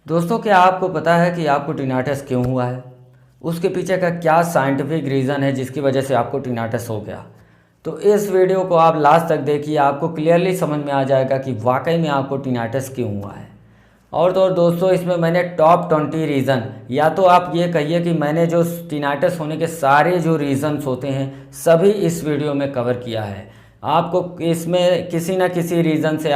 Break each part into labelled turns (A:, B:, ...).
A: दोस्तों, क्या आपको पता है कि आपको टिनाटस क्यों हुआ है? उसके पीछे का क्या साइंटिफिक रीज़न है जिसकी वजह से आपको टिनाटस हो गया? तो इस वीडियो को आप लास्ट तक देखिए, आपको क्लियरली समझ में आ जाएगा कि वाकई में आपको टिनाटस क्यों हुआ है। और तो और दोस्तों, इसमें मैंने टॉप 20 रीज़न, या तो आप ये कहिए कि मैंने जो टिनाटस होने के सारे जो रीज़न्स होते हैं सभी इस वीडियो में कवर किया है। आपको इसमें किसी न किसी रीज़न से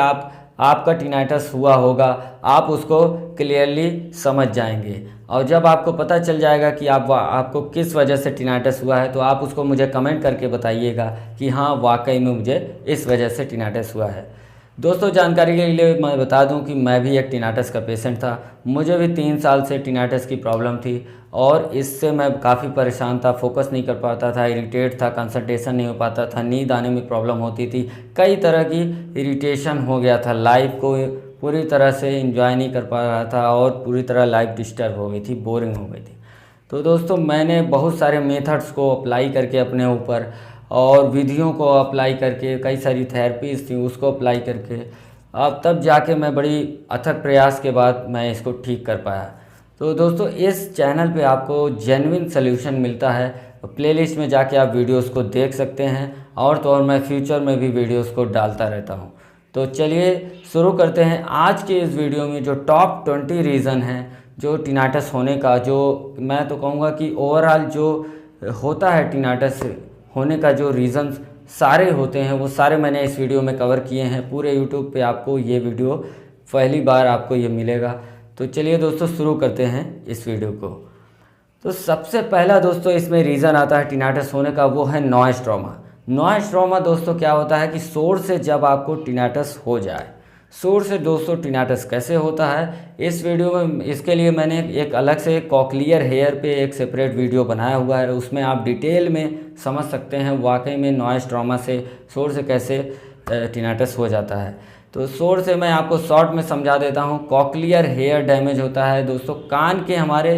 A: आपका टिनाटस हुआ होगा, आप उसको क्लियरली समझ जाएंगे। और जब आपको पता चल जाएगा कि आपको किस वजह से टिनाटस हुआ है, तो आप उसको मुझे कमेंट करके बताइएगा कि हाँ, वाकई में मुझे इस वजह से टिनाटस हुआ है। दोस्तों, जानकारी के लिए मैं बता दूं कि मैं भी एक टिनाटस का पेशेंट था। मुझे भी 3 साल से टिनाटस की प्रॉब्लम थी और इससे मैं काफ़ी परेशान था, फोकस नहीं कर पाता था, इरिटेट था, कंसंट्रेशन नहीं हो पाता था, नींद आने में प्रॉब्लम होती थी, कई तरह की इरिटेशन हो गया था, लाइफ को पूरी तरह से एंजॉय नहीं कर पा रहा था और पूरी तरह लाइफ डिस्टर्ब हो गई थी, बोरिंग हो गई थी। तो दोस्तों, मैंने बहुत सारे मेथड्स को अप्लाई करके अपने ऊपर और विधियों को अप्लाई करके, कई सारी थेरेपीज़ थी उसको अप्लाई करके, अब तब जाके मैं बड़ी अथक प्रयास के बाद मैं इसको ठीक कर पाया। तो दोस्तों, इस चैनल पे आपको जेन्युइन सल्यूशन मिलता है। प्लेलिस्ट में जाके आप वीडियोस को देख सकते हैं और तो और मैं फ्यूचर में भी वीडियोस को डालता रहता हूँ। तो चलिए शुरू करते हैं आज के इस वीडियो में। जो टॉप 20 रीज़न हैं जो टिनाटस होने का, जो मैं तो कहूँगा कि ओवरऑल जो होता है टिनाटस होने का, जो रीज़न्स सारे होते हैं वो सारे मैंने इस वीडियो में कवर किए हैं। पूरे यूट्यूब पे आपको ये वीडियो पहली बार आपको ये मिलेगा। तो चलिए दोस्तों, शुरू करते हैं इस वीडियो को। तो सबसे पहला दोस्तों इसमें रीज़न आता है टिनाटस होने का, वो है नॉइज़ ट्रॉमा। नॉइज़ ट्रॉमा दोस्तों क्या होता है कि शोर से जब आपको टिनाटस हो जाए। शोर से दोस्तों टिनाटस कैसे होता है, इस वीडियो में इसके लिए मैंने एक अलग से कॉक्लियर हेयर पे एक सेपरेट वीडियो बनाया हुआ है, उसमें आप डिटेल में समझ सकते हैं वाकई में नॉइज़ ट्रॉमा से, शोर से कैसे टिनाटस हो जाता है। तो शोर से मैं आपको शॉर्ट में समझा देता हूँ। कॉक्लियर हेयर डैमेज होता है दोस्तों, कान के हमारे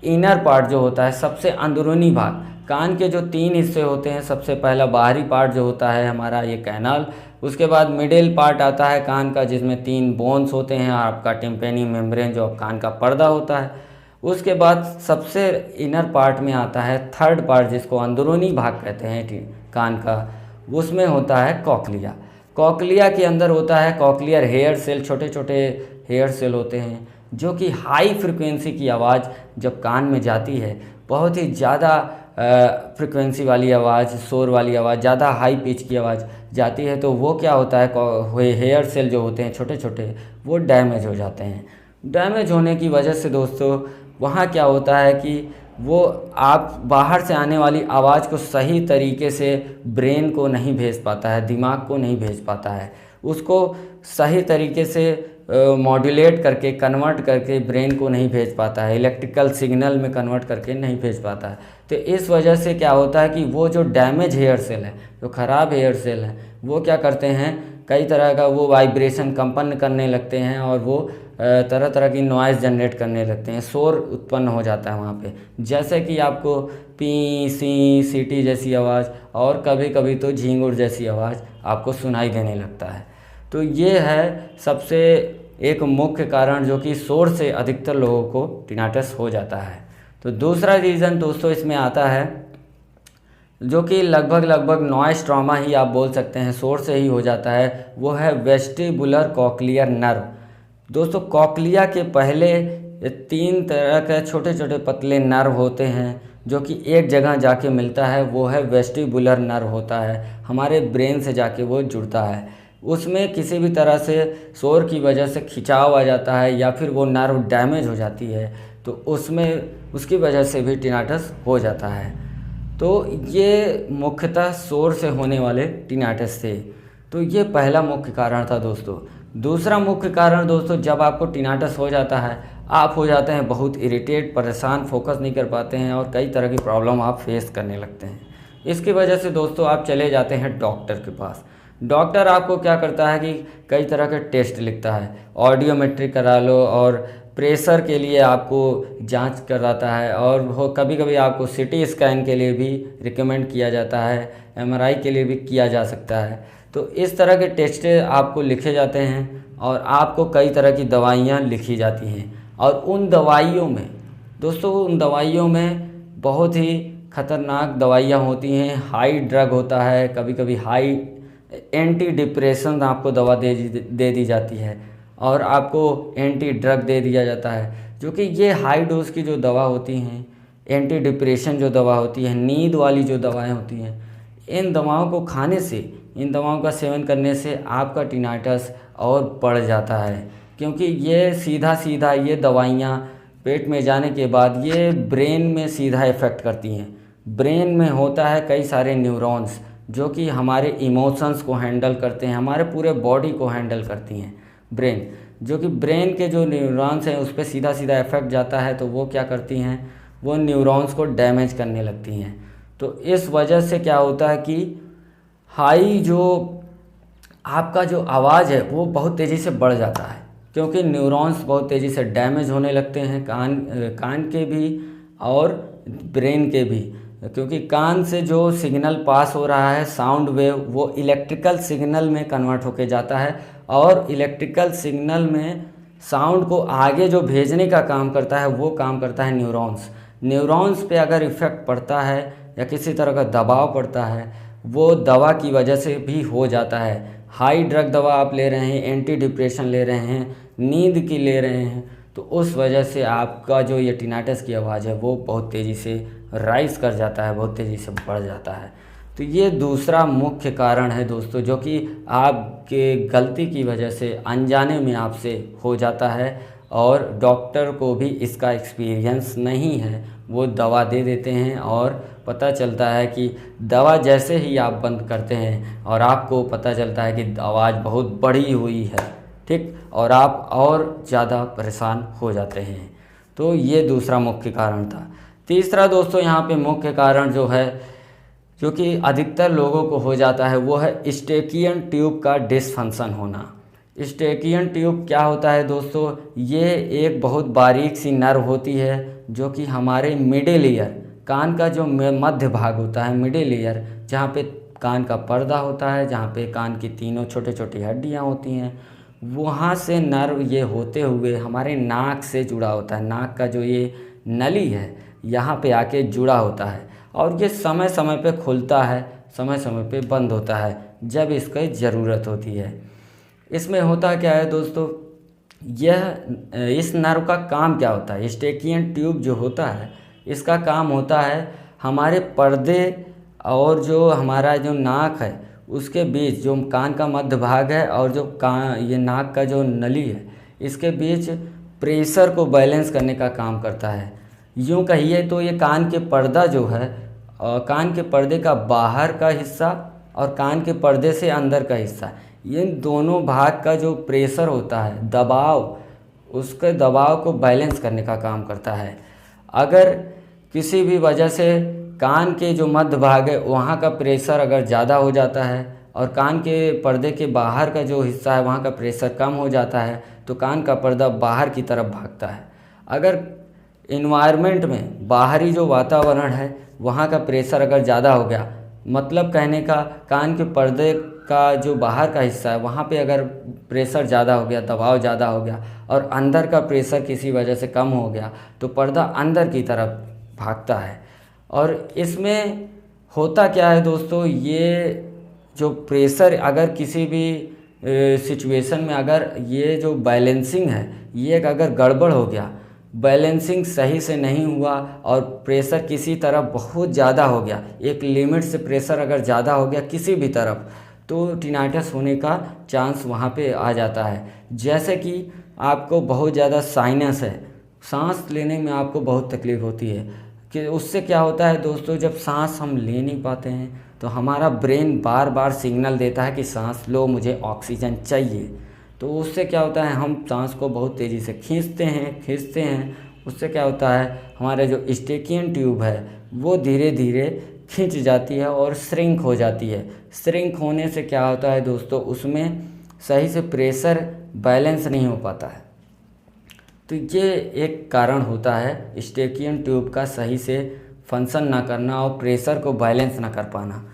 A: इनर पार्ट जो होता है, सबसे अंदरूनी भाग, कान के जो 3 हिस्से होते हैं, सबसे पहला बाहरी पार्ट जो होता है हमारा ये कैनाल, उसके बाद मिडिल पार्ट आता है कान का जिसमें 3 बोन्स होते हैं, आपका टिम्पेनी मेम्ब्रेन जो कान का पर्दा होता है, उसके बाद सबसे इनर पार्ट में आता है थर्ड पार्ट जिसको अंदरूनी भाग कहते हैं कान का, उसमें होता है कॉक्लिया। कॉक्लिया के अंदर होता है कॉक्लियर हेयर सेल, छोटे छोटे हेयर सेल होते हैं जो कि हाई फ्रिक्वेंसी की आवाज़ जब कान में जाती है, बहुत ही ज़्यादा फ्रिक्वेंसी वाली आवाज़, शोर वाली आवाज़, ज़्यादा हाई पिच की आवाज़ जाती है, तो वो क्या होता है, हेयर सेल जो होते हैं छोटे छोटे वो डैमेज हो जाते हैं। डैमेज होने की वजह से दोस्तों वहाँ क्या होता है कि वो आप बाहर से आने वाली आवाज़ को सही तरीके से ब्रेन को नहीं भेज पाता है, दिमाग को नहीं भेज पाता है, उसको सही तरीके से मॉड्यूलेट करके, कन्वर्ट करके ब्रेन को नहीं भेज पाता है, इलेक्ट्रिकल सिग्नल में कन्वर्ट करके नहीं भेज पाता है। तो इस वजह से क्या होता है कि वो जो डैमेज हेयर सेल है, जो ख़राब हेयर सेल है, वो क्या करते हैं, कई तरह का वो वाइब्रेशन, कंपन करने लगते हैं और वो तरह तरह की नॉइज़ जनरेट करने लगते हैं, शोर उत्पन्न हो जाता है वहाँ पे, जैसे कि आपको पी सी सीटी जैसी आवाज़ और कभी कभी तो झींगुर जैसी आवाज़ आपको सुनाई देने लगता है। तो ये है सबसे एक मुख्य कारण जो कि शोर से अधिकतर लोगों को टिनाटस हो जाता है। तो दूसरा रीज़न दोस्तों इसमें आता है जो कि लगभग नॉइज़ ट्रॉमा ही आप बोल सकते हैं, शोर से ही हो जाता है, वो है वेस्टिबुलर कॉक्लियर नर्व। दोस्तों, कॉक्लिया के पहले 3 तरह के छोटे छोटे पतले नर्व होते हैं जो कि एक जगह जाके मिलता है, वो है वेस्टिबुलर नर्व होता है, हमारे ब्रेन से जाके वो जुड़ता है। उसमें किसी भी तरह से शोर की वजह से खिंचाव आ जाता है या फिर वो नर्व डैमेज हो जाती है, तो उसमें उसकी वजह से भी टिनाटस हो जाता है। तो ये मुख्यतः शोर से होने वाले टिनाटस थे। तो ये पहला मुख्य कारण था दोस्तों। दूसरा मुख्य कारण दोस्तों, जब आपको टिनाटस हो जाता है, आप हो जाते हैं बहुत इरिटेट, परेशान, फोकस नहीं कर पाते हैं और कई तरह की प्रॉब्लम आप फेस करने लगते हैं। इसकी वजह से दोस्तों आप चले जाते हैं डॉक्टर के पास। डॉक्टर आपको क्या करता है कि कई तरह के टेस्ट लिखता है, ऑडियोमेट्री करा लो और प्रेशर के लिए आपको जांच कराता है, और वो कभी कभी आपको सीटी स्कैन के लिए भी रिकमेंड किया जाता है, एमआरआई के लिए भी किया जा सकता है। तो इस तरह के टेस्ट आपको लिखे जाते हैं और आपको कई तरह की दवाइयाँ लिखी जाती हैं और उन दवाइयों में दोस्तों, उन दवाइयों में बहुत ही खतरनाक दवाइयाँ होती हैं, हाई ड्रग होता है, कभी कभी हाई एंटी डिप्रेशन आपको दवा दे दी जाती है और आपको एंटी ड्रग दे दिया जाता है, जो कि ये हाई डोज की जो दवा होती हैं, एंटी डिप्रेशन जो दवा होती है, नींद वाली जो दवाएं होती हैं, इन दवाओं को खाने से, इन दवाओं का सेवन करने से आपका टिनाइटस और बढ़ जाता है, क्योंकि ये सीधा सीधा ये दवाइयाँ पेट में जाने के बाद ये ब्रेन में सीधा इफ़ेक्ट करती हैं। ब्रेन में होता है कई सारे न्यूरॉन्स जो कि हमारे इमोशंस को हैंडल करते हैं, हमारे पूरे बॉडी को हैंडल करती हैं। ब्रेन, जो कि ब्रेन के जो न्यूरॉन्स हैं उस पर सीधा सीधा इफ़ेक्ट जाता है, तो वो क्या करती हैं, वो न्यूरॉन्स को डैमेज करने लगती हैं। तो इस वजह से क्या होता है कि हाई जो आपका जो आवाज़ है वो बहुत तेज़ी से बढ़ जाता है, क्योंकि न्यूरॉन्स बहुत तेज़ी से डैमेज होने लगते हैं, कान के भी और ब्रेन के भी, क्योंकि कान से जो सिग्नल पास हो रहा है साउंड वेव, वो इलेक्ट्रिकल सिग्नल में कन्वर्ट होके जाता है और इलेक्ट्रिकल सिग्नल में साउंड को आगे जो भेजने का काम करता है वो काम करता है न्यूरॉन्स। न्यूरॉन्स पे अगर इफ़ेक्ट पड़ता है या किसी तरह का दबाव पड़ता है, वो दवा की वजह से भी हो जाता है। हाई ड्रग दवा आप ले रहे हैं, एंटी डिप्रेशन ले रहे हैं, नींद की ले रहे हैं, तो उस वजह से आपका जो ये टिनाइटस की आवाज़ है वो बहुत तेज़ी से राइज कर जाता है, बहुत तेज़ी से बढ़ जाता है। तो ये दूसरा मुख्य कारण है दोस्तों, जो कि आपके गलती की वजह से अनजाने में आपसे हो जाता है और डॉक्टर को भी इसका एक्सपीरियंस नहीं है, वो दवा दे देते हैं और पता चलता है कि दवा जैसे ही आप बंद करते हैं और आपको पता चलता है कि आवाज़ बहुत बढ़ी हुई है, ठीक, और आप और ज़्यादा परेशान हो जाते हैं। तो ये दूसरा मुख्य कारण था। तीसरा दोस्तों यहाँ पे मुख्य कारण जो है, जो कि अधिकतर लोगों को हो जाता है, वो है स्टेकियन ट्यूब का डिसफंक्शन होना। स्टेकियन ट्यूब क्या होता है दोस्तों, ये एक बहुत बारीक सी नर्व होती है जो कि हमारे मिडिल ईयर, कान का जो मध्य भाग होता है, मिडिल ईयर, जहाँ पे कान का पर्दा होता है, जहाँ पे कान की तीनों छोटी छोटी हड्डियाँ होती हैं, वहाँ से नर्व ये होते हुए हमारे नाक से जुड़ा होता है। नाक का जो ये नली है यहाँ पे आके जुड़ा होता है और ये समय समय पे खुलता है, समय समय पे बंद होता है जब इसकी ज़रूरत होती है। इसमें होता क्या है दोस्तों, यह इस नर्व का काम क्या होता है, स्टेकियन ट्यूब जो होता है इसका काम होता है हमारे पर्दे और जो हमारा जो नाक है उसके बीच, जो कान का मध्य भाग है और जो ये नाक का जो नली है, इसके बीच प्रेशर को बैलेंस करने का काम करता है। यूँ कहिए तो ये कान के पर्दा जो है, कान के पर्दे का बाहर का हिस्सा और कान के पर्दे से अंदर का हिस्सा, ये दोनों भाग का जो प्रेशर होता है, दबाव, उसके दबाव को बैलेंस करने का काम करता है। अगर किसी भी वजह से कान के जो मध्य भाग है वहाँ का प्रेशर अगर ज़्यादा हो जाता है और कान के पर्दे के बाहर का जो हिस्सा है वहाँ का प्रेशर कम हो जाता है, तो कान का पर्दा बाहर की तरफ भागता है। अगर इन्वायरमेंट में, बाहरी जो वातावरण है वहाँ का प्रेशर अगर ज़्यादा हो गया, मतलब कहने का कान के पर्दे का जो बाहर का हिस्सा है वहाँ पे अगर प्रेशर ज़्यादा हो गया, दबाव ज़्यादा हो गया और अंदर का प्रेशर किसी वजह से कम हो गया, तो पर्दा अंदर की तरफ भागता है। और इसमें होता क्या है दोस्तों, ये जो प्रेशर अगर किसी भी सिचुएशन में अगर ये जो बैलेंसिंग है ये अगर गड़बड़ हो गया, बैलेंसिंग सही से नहीं हुआ और प्रेशर किसी तरफ बहुत ज़्यादा हो गया, एक लिमिट से प्रेशर अगर ज़्यादा हो गया किसी भी तरफ, तो टिनाइटस होने का चांस वहाँ पे आ जाता है। जैसे कि आपको बहुत ज़्यादा साइनस है, सांस लेने में आपको बहुत तकलीफ़ होती है, कि उससे क्या होता है दोस्तों, जब सांस हम ले नहीं पाते हैं तो हमारा ब्रेन बार बार सिग्नल देता है कि सांस लो, मुझे ऑक्सीजन चाहिए। तो उससे क्या होता है, हम सांस को बहुत तेज़ी से खींचते हैं, उससे क्या होता है, हमारे जो स्टेकियन ट्यूब है वो धीरे धीरे खिंच जाती है और श्रिंक हो जाती है। श्रिंक होने से क्या होता है दोस्तों, उसमें सही से प्रेशर बैलेंस नहीं हो पाता है। तो ये एक कारण होता है स्टेकियन ट्यूब का सही से फंक्शन ना करना और प्रेशर को बैलेंस ना कर पाना।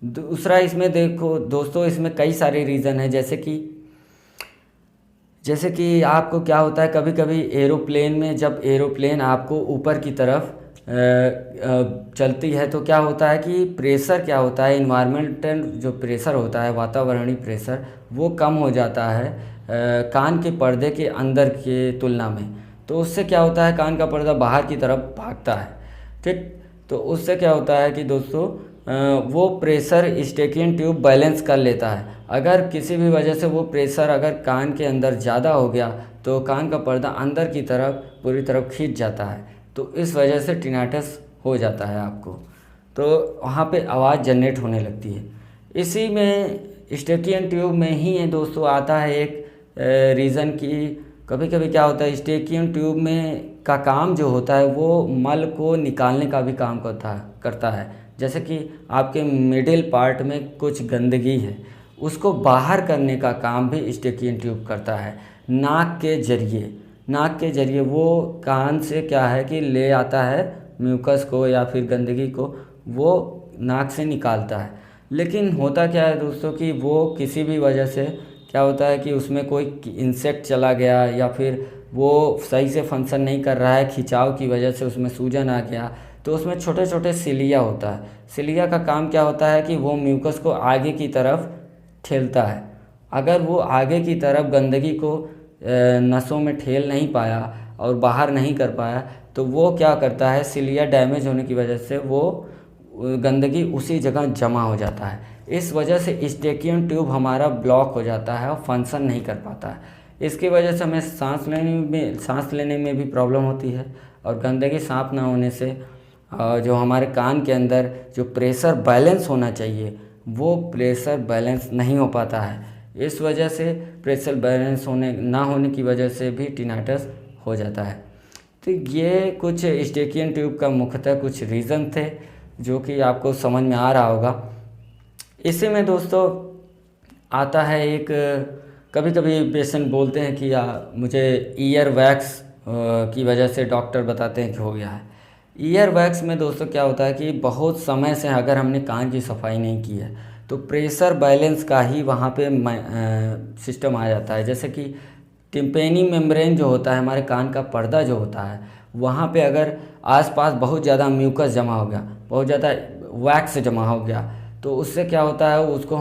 A: दूसरा इसमें देखो दोस्तों, इसमें कई सारे रीज़न हैं, जैसे कि आपको क्या होता है, कभी कभी एरोप्लेन में जब एरोप्लेन आपको ऊपर की तरफ चलती है तो क्या होता है कि प्रेशर क्या होता है, इन्वायरमेंटल जो प्रेशर होता है, वातावरणीय प्रेशर, वो कम हो जाता है कान के पर्दे के अंदर के तुलना में। तो उससे क्या होता है, कान का पर्दा बाहर की तरफ भागता है। ठीक, तो उससे क्या होता है कि दोस्तों वो प्रेशर स्टेकियन ट्यूब बैलेंस कर लेता है। अगर किसी भी वजह से वो प्रेशर अगर कान के अंदर ज़्यादा हो गया तो कान का पर्दा अंदर की तरफ पूरी तरफ खींच जाता है, तो इस वजह से टिनाटस हो जाता है आपको। तो वहाँ पे आवाज़ जनरेट होने लगती है। इसी में स्टेकियन ट्यूब में ही है दोस्तों आता है एक रीज़न कि कभी कभी क्या होता है, स्टेकियन ट्यूब में का काम जो होता है वो मल को निकालने का भी काम करता है। जैसे कि आपके मिडिल पार्ट में कुछ गंदगी है, उसको बाहर करने का काम भी स्टेकियन ट्यूब करता है। नाक के जरिए वो कान से क्या है कि ले आता है म्यूकस को या फिर गंदगी को, वो नाक से निकालता है। लेकिन होता क्या है दोस्तों कि वो किसी भी वजह से क्या होता है कि उसमें कोई इंसेक्ट चला गया या फिर वो सही से फंक्शन नहीं कर रहा है, खिंचाव की वजह से उसमें सूजन आ गया, तो उसमें छोटे छोटे सिलिया होता है। सिलिया का काम क्या होता है कि वो म्यूकस को आगे की तरफ ठेलता है। अगर वो आगे की तरफ गंदगी को नसों में ठेल नहीं पाया और बाहर नहीं कर पाया तो वो क्या करता है, सिलिया डैमेज होने की वजह से वो गंदगी उसी जगह जमा हो जाता है। इस वजह से स्टेकियन ट्यूब हमारा ब्लॉक हो जाता है और फंक्शन नहीं कर पाता है। इसकी वजह से हमें सांस लेने में भी प्रॉब्लम होती है, और गंदगी साफ ना होने से जो हमारे कान के अंदर जो प्रेशर बैलेंस होना चाहिए वो प्रेशर बैलेंस नहीं हो पाता है। इस वजह से प्रेशर बैलेंस ना होने की वजह से भी टिनाटस हो जाता है। तो ये कुछ स्टेकियन ट्यूब का मुख्यतः कुछ रीज़न थे जो कि आपको समझ में आ रहा होगा। इसी में दोस्तों आता है एक, कभी कभी पेशेंट बोलते हैं कि मुझे ईयर वैक्स की वजह से डॉक्टर बताते हैं कि हो गया है। ईयर वैक्स में दोस्तों क्या होता है कि बहुत समय से अगर हमने कान की सफाई नहीं की है तो प्रेशर बैलेंस का ही वहाँ पे सिस्टम आ जाता है। जैसे कि टिम्पेनी मेम्ब्रेन जो होता है, हमारे कान का पर्दा जो होता है, वहाँ पे अगर आसपास बहुत ज़्यादा म्यूकस जमा हो गया, बहुत ज़्यादा वैक्स जमा हो गया, तो उससे क्या होता है, उसको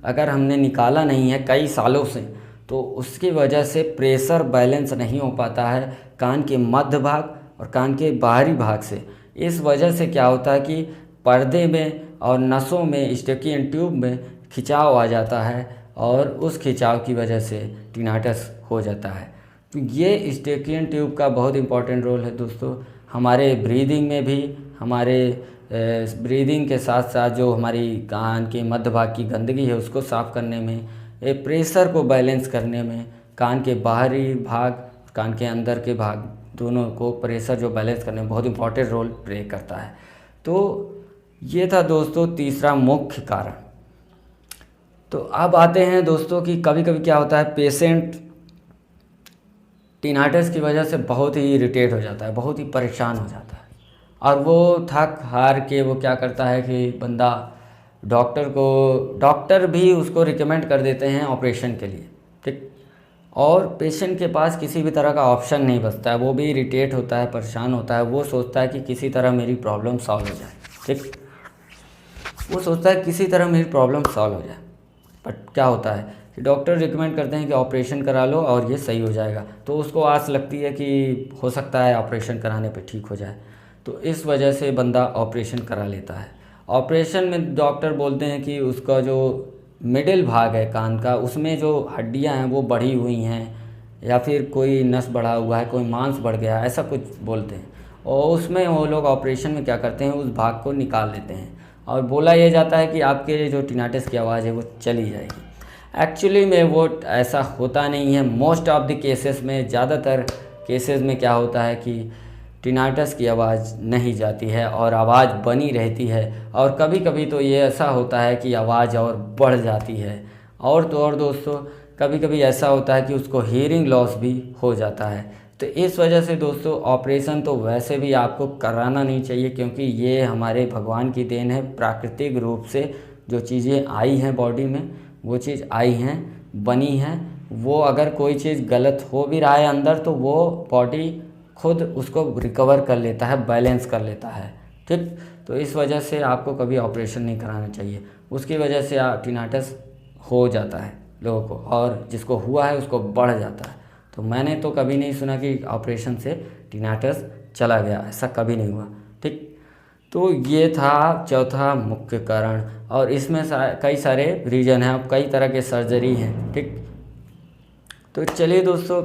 A: अगर हमने निकाला नहीं है कई सालों से तो उसकी वजह से प्रेशर बैलेंस नहीं हो पाता है कान के मध्य भाग और कान के बाहरी भाग से। इस वजह से क्या होता है कि पर्दे में और नसों में, स्टेकियन ट्यूब में खिंचाव आ जाता है और उस खिंचाव की वजह से टिनाटस हो जाता है। तो ये स्टेकियन ट्यूब का बहुत इम्पॉर्टेंट रोल है दोस्तों, हमारे ब्रीदिंग में भी, हमारे ब्रीदिंग के साथ साथ जो हमारी कान के मध्य भाग की गंदगी है उसको साफ़ करने में, प्रेशर को बैलेंस करने में, कान के बाहरी भाग, कान के अंदर के भाग, दोनों को प्रेशर जो बैलेंस करने में बहुत इम्पॉर्टेंट रोल प्ले करता है। तो ये था दोस्तों तीसरा मुख्य कारण। तो अब आते हैं दोस्तों कि कभी कभी क्या होता है, पेशेंट टिनाटस की वजह से बहुत ही इरिटेट हो जाता है, बहुत ही परेशान हो जाता है, और वो थक हार के वो क्या करता है कि बंदा डॉक्टर भी उसको रिकमेंड कर देते हैं ऑपरेशन के लिए। ठीक, और पेशेंट के पास किसी भी तरह का ऑप्शन नहीं बचता है, वो भी इरिटेट होता है, परेशान होता है, वो सोचता है कि किसी तरह मेरी प्रॉब्लम सॉल्व हो जाए। ठीक, वो सोचता है किसी तरह मेरी प्रॉब्लम सॉल्व हो जाए, बट क्या होता है कि डॉक्टर रिकमेंड करते हैं कि ऑपरेशन करा लो और ये सही हो जाएगा, तो उसको आस लगती है कि हो सकता है ऑपरेशन कराने पे ठीक हो जाए, तो इस वजह से बंदा ऑपरेशन करा लेता है। ऑपरेशन में डॉक्टर बोलते हैं कि उसका जो मिडिल भाग है कान का, उसमें जो हड्डियां हैं वो बढ़ी हुई हैं, या फिर कोई नस बढ़ा हुआ है, कोई मांस बढ़ गया है, ऐसा कुछ बोलते हैं, और उसमें वो लोग ऑपरेशन में क्या करते हैं, उस भाग को निकाल लेते हैं, और बोला यह जाता है कि आपके जो टिनाटस की आवाज़ है वो चली जाएगी। एक्चुअली में वो ऐसा होता नहीं है। मोस्ट ऑफ द केसेस में, ज़्यादातर केसेस में क्या होता है कि टिनाटस की आवाज़ नहीं जाती है और आवाज़ बनी रहती है, और कभी कभी तो ये ऐसा होता है कि आवाज़ और बढ़ जाती है। और तो और दोस्तों कभी कभी ऐसा होता है कि उसको हियरिंग लॉस भी हो जाता है। तो इस वजह से दोस्तों ऑपरेशन तो वैसे भी आपको कराना नहीं चाहिए, क्योंकि ये हमारे भगवान की देन है। प्राकृतिक रूप से जो चीज़ें आई हैं बॉडी में, वो चीज़ आई हैं, बनी हैं, वो अगर कोई चीज़ गलत हो भी रहा है अंदर तो वो बॉडी खुद उसको रिकवर कर लेता है, बैलेंस कर लेता है। ठीक, तो इस वजह से आपको कभी ऑपरेशन नहीं कराना चाहिए। उसकी वजह से टिनाटस हो जाता है लोगों को, और जिसको हुआ है उसको बढ़ जाता है। तो मैंने तो कभी नहीं सुना कि ऑपरेशन से टिनाटस चला गया, ऐसा कभी नहीं हुआ। ठीक, तो ये था चौथा मुख्य कारण, और इसमें कई सारे रीज़न हैं, अब कई तरह के सर्जरी हैं। ठीक, तो चलिए दोस्तों,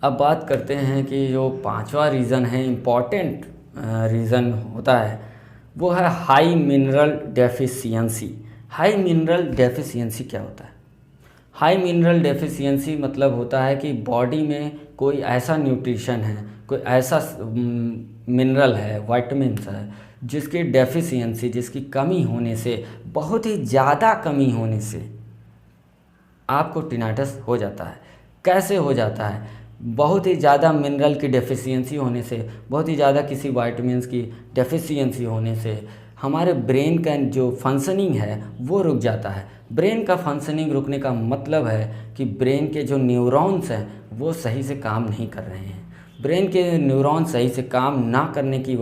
A: अब बात करते हैं कि जो पांचवा रीज़न है, इम्पॉर्टेंट रीज़न होता है, वो है high mineral deficiency. High mineral deficiency क्या होता है? हाई मिनरल डेफिशिएंसी मतलब होता है कि बॉडी में कोई ऐसा न्यूट्रिशन है, कोई ऐसा मिनरल है, वाइटामिन्स है, जिसकी डेफिशिएंसी, जिसकी कमी होने से, बहुत ही ज़्यादा कमी होने से आपको टिनाटस हो जाता है। कैसे हो जाता है? बहुत ही ज़्यादा मिनरल की डेफिशिएंसी होने से, बहुत ही ज़्यादा किसी वाइटामिन्स की डेफिशिएंसी होने से हमारे ब्रेन का जो फंक्शनिंग है वो रुक जाता है। ब्रेन का फंक्शनिंग रुकने का मतलब है कि ब्रेन के जो न्यूरॉन्स हैं वो सही से काम नहीं कर रहे हैं। ब्रेन के न्यूरॉन सही से काम ना करने की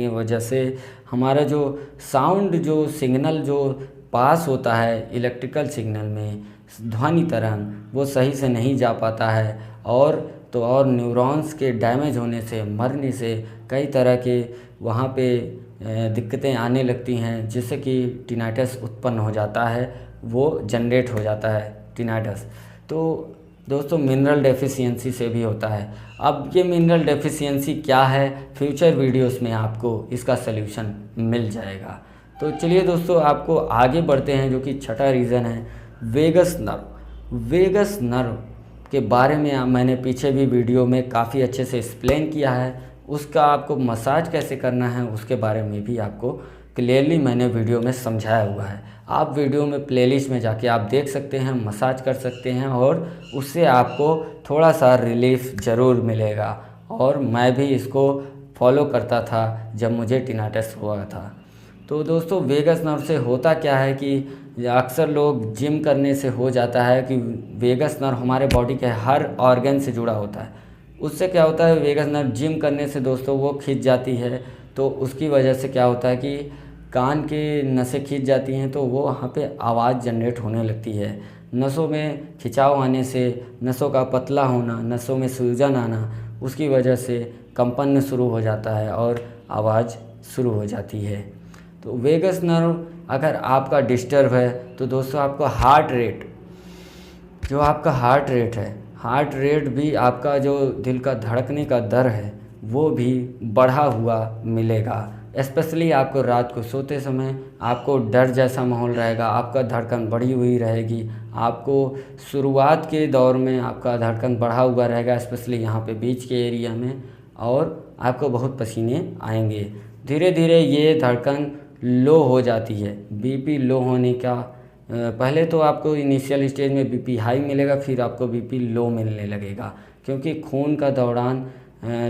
A: वजह से हमारा जो साउंड, जो सिग्नल जो पास होता है इलेक्ट्रिकल सिग्नल में, ध्वनि तरंग, वो सही से नहीं जा पाता है, और न्यूरॉन्स के डैमेज होने से, मरने से कई तरह के वहाँ पे दिक्कतें आने लगती हैं, जिससे कि टिनाटस उत्पन्न हो जाता है, वो जनरेट हो जाता है टिनाटस। तो दोस्तों, मिनरल डेफिशिएंसी से भी होता है। अब ये मिनरल डेफिशिएंसी क्या है, फ्यूचर वीडियोस में आपको इसका सल्यूशन मिल जाएगा। तो चलिए दोस्तों, आपको आगे बढ़ते हैं, जो कि छठा रीज़न है वेगस नर्व। वेगस नर्व के बारे में मैंने पीछे भी वीडियो में काफ़ी अच्छे से एक्सप्लेन किया है। उसका आपको मसाज कैसे करना है उसके बारे में भी आपको क्लियरली मैंने वीडियो में समझाया हुआ है। आप वीडियो में प्लेलिस्ट में जाके आप देख सकते हैं, मसाज कर सकते हैं, और उससे आपको थोड़ा सा रिलीफ ज़रूर मिलेगा। और मैं भी इसको फॉलो करता था जब मुझे टिनाटस हुआ था। तो दोस्तों, वेगस नर्व से होता क्या है कि अक्सर लोग जिम करने से हो जाता है कि वेगस नर्व हमारे बॉडी के हर ऑर्गन से जुड़ा होता है। उससे क्या होता है, वेगस नर्व जिम करने से दोस्तों वो खिंच जाती है। तो उसकी वजह से क्या होता है कि कान की नसें खिंच जाती हैं, तो वो वहाँ पे आवाज़ जनरेट होने लगती है। नसों में खिंचाव आने से, नसों का पतला होना, नसों में सूजन आना, उसकी वजह से कंपन शुरू हो जाता है और आवाज़ शुरू हो जाती है। तो वेगस नर्व अगर आपका डिस्टर्ब है तो दोस्तों आपको हार्ट रेट, जो आपका हार्ट रेट है, हार्ट रेट भी, आपका जो दिल का धड़कने का दर है वो भी बढ़ा हुआ मिलेगा। स्पेशली आपको रात को सोते समय आपको डर जैसा माहौल रहेगा, आपका धड़कन बढ़ी हुई रहेगी। आपको शुरुआत के दौर में आपका धड़कन बढ़ा हुआ रहेगा, स्पेशली यहाँ पे बीच के एरिया में, और आपको बहुत पसीने आएंगे। धीरे धीरे ये धड़कन लो हो जाती है। बीपी लो होने का पहले तो आपको इनिशियल स्टेज में बीपी हाई मिलेगा, फिर आपको बीपी लो मिलने लगेगा, क्योंकि खून का दौरान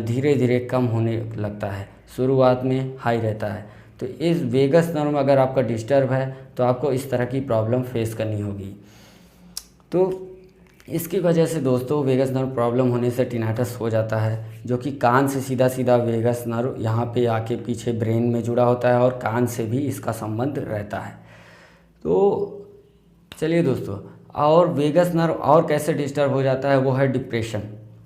A: धीरे धीरे कम होने लगता है, शुरुआत में हाई रहता है। तो इस वेगस नर्व में अगर आपका डिस्टर्ब है तो आपको इस तरह की प्रॉब्लम फेस करनी होगी। तो इसकी वजह से दोस्तों वेगस नर्व प्रॉब्लम होने से टिनाटस हो जाता है, जो कि कान से सीधा सीधा वेगस नर्व यहाँ पे आके पीछे ब्रेन में जुड़ा होता है, और कान से भी इसका संबंध रहता है। तो चलिए दोस्तों, और वेगस नर्व और कैसे डिस्टर्ब हो जाता है, वो है डिप्रेशन।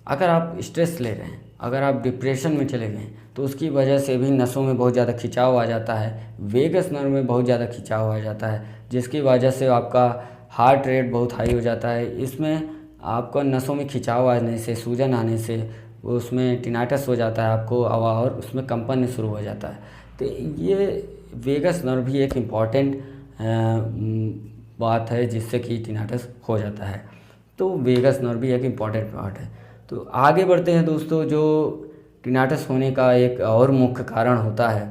A: अगर आप स्ट्रेस ले रहे हैं, अगर आप डिप्रेशन में चले गए तो उसकी वजह से भी नसों में बहुत ज़्यादा खिंचाव आ जाता है, वेगस नर्व में बहुत ज़्यादा खिंचाव आ जाता है, जिसकी वजह से आपका हार्ट रेट बहुत हाई हो जाता है। इसमें आपका नसों में खिंचाव आने से, सूजन आने से उसमें टिनाटस हो जाता है आपको, और उसमें कंपन शुरू हो जाता है। तो ये वेगस नर्व भी एक इम्पॉर्टेंट बात है जिससे कि टिनाटस हो जाता है। तो वेगस नर्व भी एक इम्पॉर्टेंट पार्ट है। तो आगे बढ़ते हैं दोस्तों, जो टिनाटस होने का एक और मुख्य कारण होता है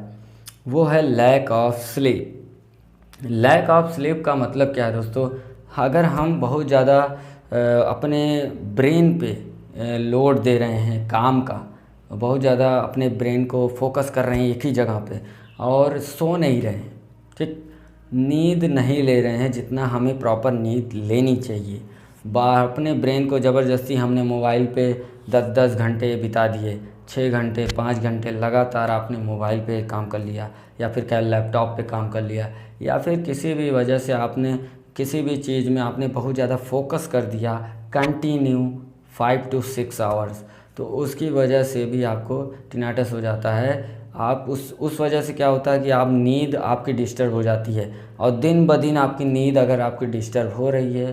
A: वो है lack of sleep. Lack of sleep का मतलब क्या है दोस्तों, अगर हम बहुत ज़्यादा अपने ब्रेन पे लोड दे रहे हैं काम का, बहुत ज़्यादा अपने ब्रेन को फोकस कर रहे हैं एक ही जगह पे, और सो नहीं रहे हैं, ठीक, नींद नहीं ले रहे हैं जितना हमें प्रॉपर नींद लेनी चाहिए, अपने ब्रेन को ज़बरदस्ती हमने मोबाइल पे 10-10 घंटे बिता दिए, 6 घंटे 5 घंटे लगातार आपने मोबाइल पे काम कर लिया, या फिर क्या लैपटॉप पे काम कर लिया, या फिर किसी भी वजह से आपने किसी भी चीज़ में आपने बहुत ज़्यादा फोकस कर दिया कंटिन्यू 5 to 6 आवर्स, तो उसकी वजह से भी आपको टिनाटस हो जाता है। आप उस वजह से क्या होता है कि आप नींद आपकी डिस्टर्ब हो जाती है, और दिन ब दिन आपकी नींद अगर आपकी डिस्टर्ब हो रही है,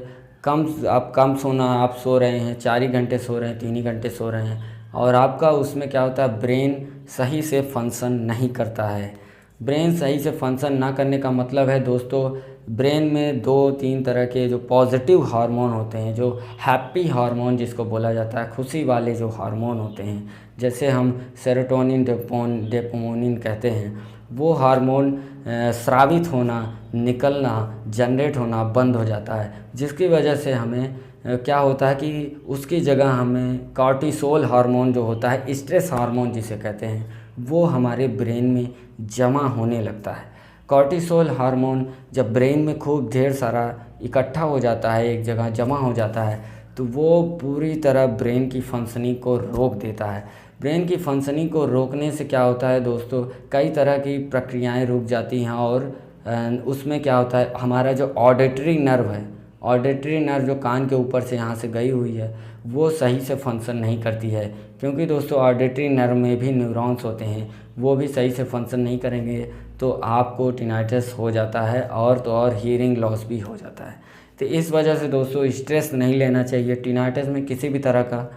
A: आप कम सोना, आप सो रहे हैं 4 ही घंटे सो रहे हैं, 3 ही घंटे सो रहे हैं, और आपका उसमें क्या होता है, ब्रेन सही से फंक्शन नहीं करता है। ब्रेन सही से फंक्शन ना करने का मतलब है दोस्तों, ब्रेन में 2-3 तरह के जो पॉजिटिव हार्मोन होते हैं, जो हैप्पी हार्मोन जिसको बोला जाता है, खुशी वाले जो हार्मोन होते हैं, जैसे हम सेरोटोनिन, डोपामिन कहते हैं, वो हार्मोन स्रावित होना, निकलना, जनरेट होना बंद हो जाता है, जिसकी वजह से हमें क्या होता है कि उसकी जगह हमें कॉर्टिसोल हार्मोन जो होता है, स्ट्रेस हार्मोन जिसे कहते हैं, वो हमारे ब्रेन में जमा होने लगता है। कॉर्टिसोल हार्मोन जब ब्रेन में खूब ढेर सारा इकट्ठा हो जाता है, एक जगह जमा हो जाता है, तो वो पूरी तरह ब्रेन की फंक्शनिंग को रोक देता है। ब्रेन की फंक्शनिंग को रोकने से क्या होता है दोस्तों, कई तरह की प्रक्रियाएं रुक जाती हैं, और उसमें क्या होता है, हमारा जो ऑडिटरी नर्व है, ऑडिटरी नर्व जो कान के ऊपर से यहाँ से गई हुई है, वो सही से फंक्शन नहीं करती है, क्योंकि दोस्तों ऑडिटरी नर्व में भी न्यूरॉन्स होते हैं, वो भी सही से फंक्शन नहीं करेंगे तो आपको टिनाइटस हो जाता है, और तो और हियरिंग लॉस भी हो जाता है। तो इस वजह से दोस्तों स्ट्रेस नहीं लेना चाहिए टिनाइटस में, किसी भी तरह का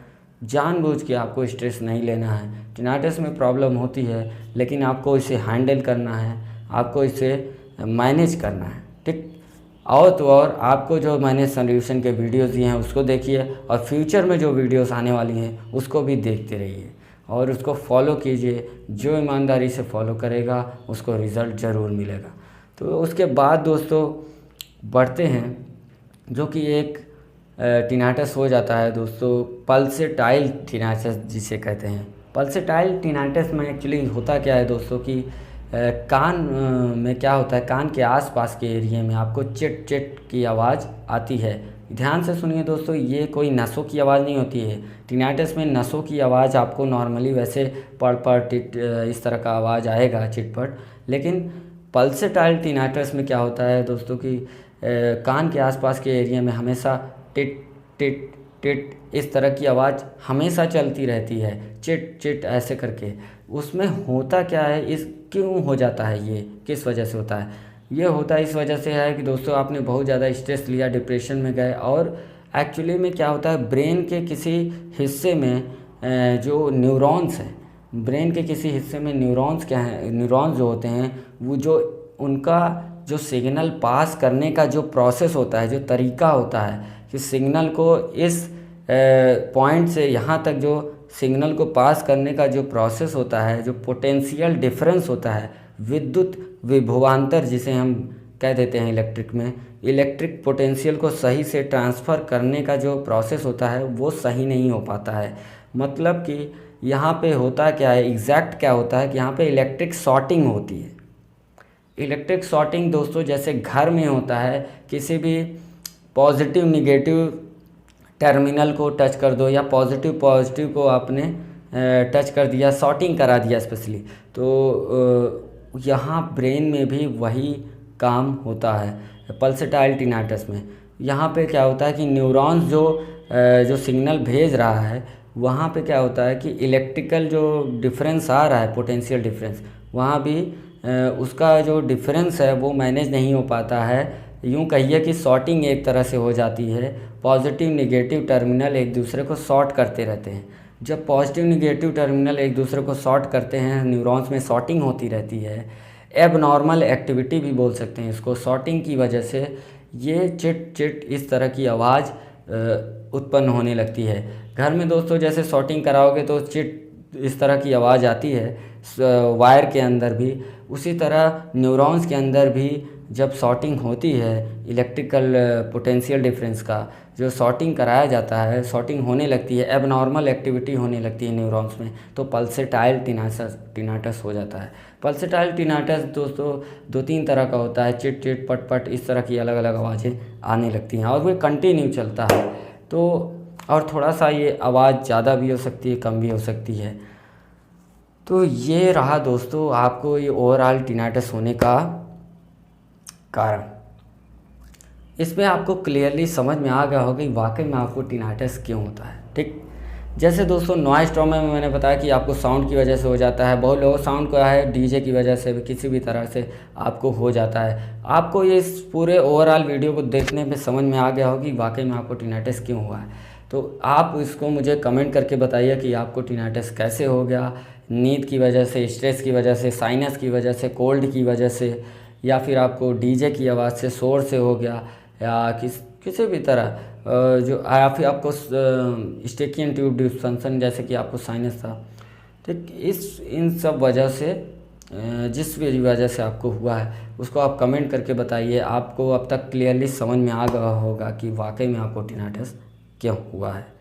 A: जानबूझ के आपको स्ट्रेस नहीं लेना है। टिनाइटस में प्रॉब्लम होती है, लेकिन आपको इसे हैंडल करना है, आपको इसे मैनेज करना है, ठीक। और तो और आपको जो मैंने सॉल्यूशन के वीडियोस दिए हैं उसको देखिए, और फ्यूचर में जो वीडियोस आने वाली हैं उसको भी देखते रहिए, और उसको फॉलो कीजिए। जो ईमानदारी से फॉलो करेगा उसको रिज़ल्ट ज़रूर मिलेगा। तो उसके बाद दोस्तों बढ़ते हैं, जो कि एक टिनाइटस हो जाता है दोस्तों, पल्सेटाइल टिनाइटस जिसे कहते हैं। पल्सेटाइल टिनाइटस में एक्चुअली होता क्या है दोस्तों कि कान में क्या होता है, कान के आसपास के एरिया में आपको चिट चिट की आवाज़ आती है। ध्यान से सुनिए दोस्तों, ये कोई नसों की आवाज़ नहीं होती है। टिनाइटस में नसों की आवाज़ आपको नॉर्मली वैसे पड़ पड़ टिट इस तरह का आवाज़ आएगा, चिटपट, लेकिन पल्सेटाइल टिनाइटस में क्या होता है दोस्तों कि कान के आसपास के एरिया में हमेशा टिट टिट टिट इस तरह की आवाज़ हमेशा चलती रहती है, चिट चिट ऐसे करके। उसमें होता क्या है, इस क्यों हो जाता है, ये किस वजह से होता है? ये होता है इस वजह से है कि दोस्तों आपने बहुत ज़्यादा स्ट्रेस लिया, डिप्रेशन में गए, और एक्चुअली में क्या होता है, ब्रेन के किसी हिस्से में जो न्यूरॉन्स हैं, ब्रेन के किसी हिस्से में न्यूरॉन्स क्या हैं, न्यूरॉन्स जो होते हैं, वो जो उनका जो सिग्नल पास करने का जो प्रोसेस होता है, जो तरीका होता है कि सिग्नल को इस पॉइंट से यहाँ तक जो सिग्नल को पास करने का जो प्रोसेस होता है, जो पोटेंशियल डिफरेंस होता है, विद्युत विभवांतर जिसे हम कह देते हैं इलेक्ट्रिक में, इलेक्ट्रिक पोटेंशियल को सही से ट्रांसफ़र करने का जो प्रोसेस होता है वो सही नहीं हो पाता है। मतलब कि यहाँ पे होता क्या है, एग्जैक्ट क्या होता है कि यहाँ पे इलेक्ट्रिक शॉर्टिंग होती है। इलेक्ट्रिक शॉर्टिंग दोस्तों जैसे घर में होता है, किसी भी पॉजिटिव निगेटिव टर्मिनल को टच कर दो, या पॉजिटिव पॉजिटिव को आपने टच कर दिया, शॉर्टिंग करा दिया स्पेशली, तो यहाँ ब्रेन में भी वही काम होता है पल्सेटाइल टिनाइटस में। यहाँ पे क्या होता है कि न्यूरॉन्स जो सिग्नल भेज रहा है, वहाँ पे क्या होता है कि इलेक्ट्रिकल जो डिफरेंस आ रहा है, पोटेंशियल डिफरेंस, वहाँ भी उसका जो डिफरेंस है वो मैनेज नहीं हो पाता है। यूँ कहिए कि शॉर्टिंग एक तरह से हो जाती है, पॉजिटिव निगेटिव टर्मिनल एक दूसरे को शॉर्ट करते रहते हैं। जब पॉजिटिव निगेटिव टर्मिनल एक दूसरे को शॉर्ट करते हैं, न्यूरॉन्स में शॉर्टिंग होती रहती है, एबनॉर्मल एक्टिविटी भी बोल सकते हैं इसको। शॉर्टिंग की वजह से ये चिट चिट इस तरह की आवाज़ उत्पन्न होने लगती है। घर में दोस्तों जैसे शॉर्टिंग कराओगे तो चिट इस तरह की आवाज़ आती है वायर के अंदर भी, उसी तरह न्यूरॉन्स के अंदर भी जब शॉर्टिंग होती है इलेक्ट्रिकल पोटेंशियल डिफरेंस का जो शॉर्टिंग कराया जाता है, शॉर्टिंग होने लगती है, एबनॉर्मल एक्टिविटी होने लगती है न्यूरॉन्स में, तो पल्सेटाइल टिनाटस हो जाता है। पल्सेटाइल टिनाटस दोस्तों 2-3 तरह का होता है, चिट चिट पट पट, इस तरह की अलग अलग आवाज़ें आने लगती हैं और वो कंटिन्यू चलता है। तो और थोड़ा सा ये आवाज़ ज़्यादा भी हो सकती है, कम भी हो सकती है। तो ये रहा दोस्तों आपको ये ओवरऑल टिनाटस होने का कारण। इसमें आपको क्लियरली समझ में आ गया होगा कि वाकई में आपको टिनाटस क्यों होता है। ठीक, जैसे दोस्तों नॉइज़ ट्रॉमा में मैंने बताया कि आपको साउंड की वजह से हो जाता है, बहुत लोगों साउंड का है डीजे की वजह से भी, किसी भी तरह से आपको हो जाता है। आपको ये इस पूरे ओवरऑल वीडियो को देखने पे समझ में आ गया होगा कि वाकई में आपको टिनाटस क्यों हुआ है। तो आप इसको मुझे कमेंट करके बताइए कि आपको टिनाटस कैसे हो गया, नींद की वजह से, स्ट्रेस की वजह से, साइनस की वजह से, कोल्ड की वजह से, या फिर आपको डीजे की आवाज़ से, शोर से हो गया, या किसी भी तरह जो या फिर आपको स्टेकियन ट्यूब डिस्फंक्शन जैसे कि आपको साइनस था। ठीक, इन सब वजह से जिस भी वजह से आपको हुआ है उसको आप कमेंट करके बताइए। आपको अब तक क्लियरली समझ में आ गया होगा कि वाकई में आपको टिनाटस क्यों हुआ है।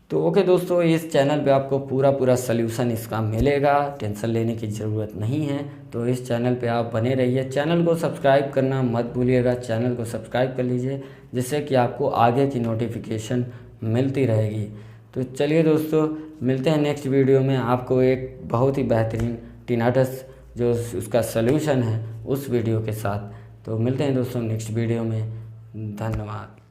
A: तो ओके दोस्तों, इस चैनल पे आपको पूरा सल्यूशन इसका मिलेगा, टेंशन लेने की ज़रूरत नहीं है। तो इस चैनल पे आप बने रहिए, चैनल को सब्सक्राइब करना मत भूलिएगा, चैनल को सब्सक्राइब कर लीजिए जिससे कि आपको आगे की नोटिफिकेशन मिलती रहेगी। तो चलिए दोस्तों, मिलते हैं नेक्स्ट वीडियो में आपको एक बहुत ही बेहतरीन टिनाटस जो उसका सल्यूशन है उस वीडियो के साथ। तो मिलते हैं दोस्तों नेक्स्ट वीडियो में, धन्यवाद।